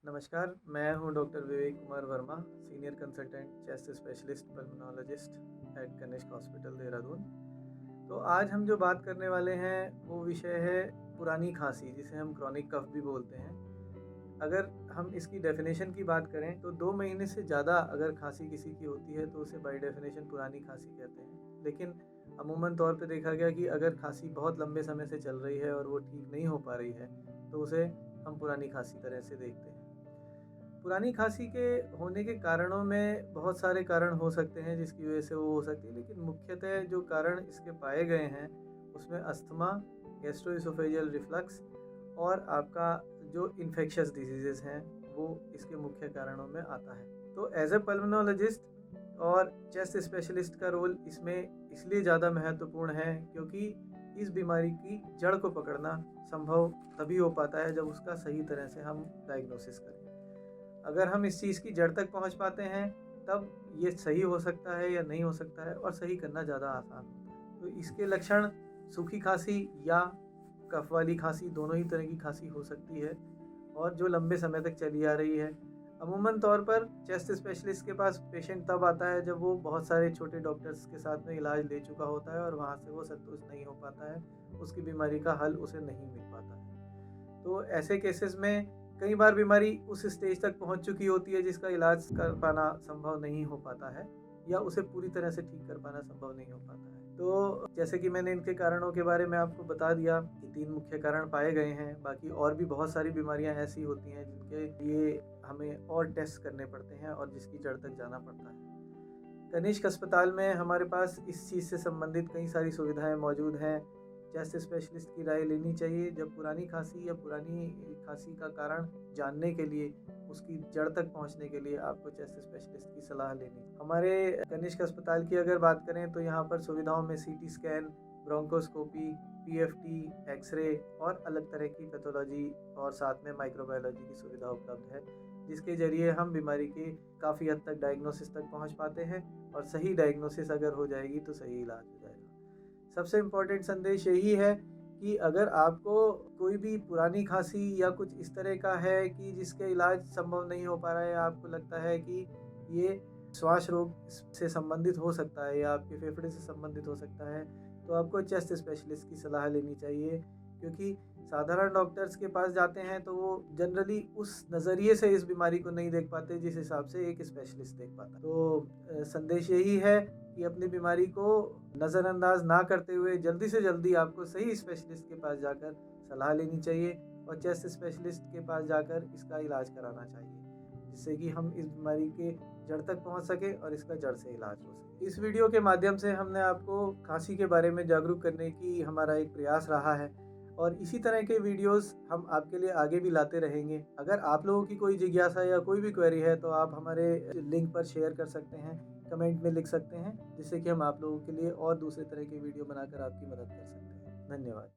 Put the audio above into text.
नमस्कार, मैं हूं doctor Vivek Kumar Verma, senior consultant chest specialist pulmonologist at Kanishk hospital Dehradun. तो आज हम जो बात करने वाले हैं वो विषय है पुरानी खांसी, जिसे हम क्रॉनिक कफ भी बोलते हैं। अगर हम इसकी डेफिनेशन की बात करें तो 2 महीने से ज़्यादा अगर खांसी किसी की होती है तो उसे बाय डेफिनेशन पुरानी खांसी कहते हैं। लेकिन अमूमन तौर पे देखा गया कि अगर खांसी बहुत लंबे समय से चल रही है और वो ठीक नहीं हो पा रही है तो उसे हम पुरानी खांसी तरह से देखते हैं। पुरानी खांसी के होने के कारणों में बहुत सारे कारण हो सकते हैं जिसकी वजह से वो हो सकती है, लेकिन मुख्यतः जो कारण इसके पाए गए हैं उसमें अस्थमा, गैस्ट्रोइसोफेजियल रिफ्लक्स और आपका जो इन्फेक्शियस डिजीजेस हैं वो इसके मुख्य कारणों में आता है। तो एज ए पल्मोनोलॉजिस्ट और चेस्ट स्पेशलिस्ट का रोल इसमें इसलिए ज़्यादा महत्वपूर्ण है क्योंकि इस बीमारी की जड़ को पकड़ना संभव तभी हो पाता है जब उसका सही तरह से हम डायग्नोसिस करें। अगर हम इस चीज़ की जड़ तक पहुंच पाते हैं तब ये सही हो सकता है या नहीं हो सकता है, और सही करना ज़्यादा आसान होता है। तो इसके लक्षण सूखी खांसी या कफ वाली खांसी, दोनों ही तरह की खांसी हो सकती है और जो लंबे समय तक चली आ रही है। अमूमन तौर पर चेस्ट स्पेशलिस्ट के पास पेशेंट तब आता है जब वो बहुत सारे छोटे डॉक्टर्स के साथ में इलाज ले चुका होता है और वहाँ से वो संतुष्ट नहीं हो पाता है, उसकी बीमारी का हल उसे नहीं मिल पाता है। तो ऐसे केसेस में कई बार बीमारी उस स्टेज तक पहुंच चुकी होती है जिसका इलाज कर पाना संभव नहीं हो पाता है या उसे पूरी तरह से ठीक कर पाना संभव नहीं हो पाता है। तो जैसे कि मैंने इनके कारणों के बारे में आपको बता दिया कि 3 मुख्य कारण पाए गए हैं, बाकी और भी बहुत सारी बीमारियां ऐसी होती हैं जिनके लिए हमें और टेस्ट करने पड़ते हैं और जिसकी जड़ तक जाना पड़ता है। कनिष्क अस्पताल में हमारे पास इस चीज़ से संबंधित कई सारी सुविधाएं मौजूद हैं। चेस्ट स्पेशलिस्ट की राय लेनी चाहिए जब पुरानी खांसी या पुरानी खांसी का कारण जानने के लिए, उसकी जड़ तक पहुंचने के लिए आपको चेस्ट स्पेशलिस्ट की सलाह लेनी। हमारे कनिष्क अस्पताल की अगर बात करें तो यहाँ पर सुविधाओं में CT scan, bronchoscopy, PFT, x ray और अलग तरह की पैथोलॉजी और साथ में माइक्रोबायोलॉजी की सुविधा उपलब्ध है, जिसके जरिए हम बीमारी के काफ़ी हद तक डायग्नोसिस तक पहुँच पाते हैं और सही डायग्नोसिस अगर हो जाएगी तो सही इलाज हो जाएगा। सबसे इम्पोर्टेंट संदेश यही है कि अगर आपको कोई भी पुरानी खांसी या कुछ इस तरह का है कि जिसके इलाज संभव नहीं हो पा रहा है, आपको लगता है कि ये श्वास रोग से संबंधित हो सकता है या आपके फेफड़े से संबंधित हो सकता है, तो आपको चेस्ट स्पेशलिस्ट की सलाह लेनी चाहिए। क्योंकि साधारण डॉक्टर्स के पास जाते हैं तो वो जनरली उस नज़रिए से इस बीमारी को नहीं देख पाते जिस हिसाब से एक स्पेशलिस्ट देख पाता। तो संदेश यही है कि अपनी बीमारी को नज़रअंदाज ना करते हुए जल्दी से जल्दी आपको सही स्पेशलिस्ट के पास जाकर सलाह लेनी चाहिए और चेस्ट स्पेशलिस्ट के पास जाकर इसका इलाज कराना चाहिए, जिससे कि हम इस बीमारी के जड़ तक पहुंच सके और इसका जड़ से इलाज हो सके। इस वीडियो के माध्यम से हमने आपको खांसी के बारे में जागरूक करने की हमारा एक प्रयास रहा है और इसी तरह के वीडियोस हम आपके लिए आगे भी लाते रहेंगे। अगर आप लोगों की कोई जिज्ञासा या कोई भी क्वेरी है तो आप हमारे लिंक पर शेयर कर सकते हैं, कमेंट में लिख सकते हैं, जिससे कि हम आप लोगों के लिए और दूसरे तरह के वीडियो बनाकर आपकी मदद कर सकते हैं। धन्यवाद।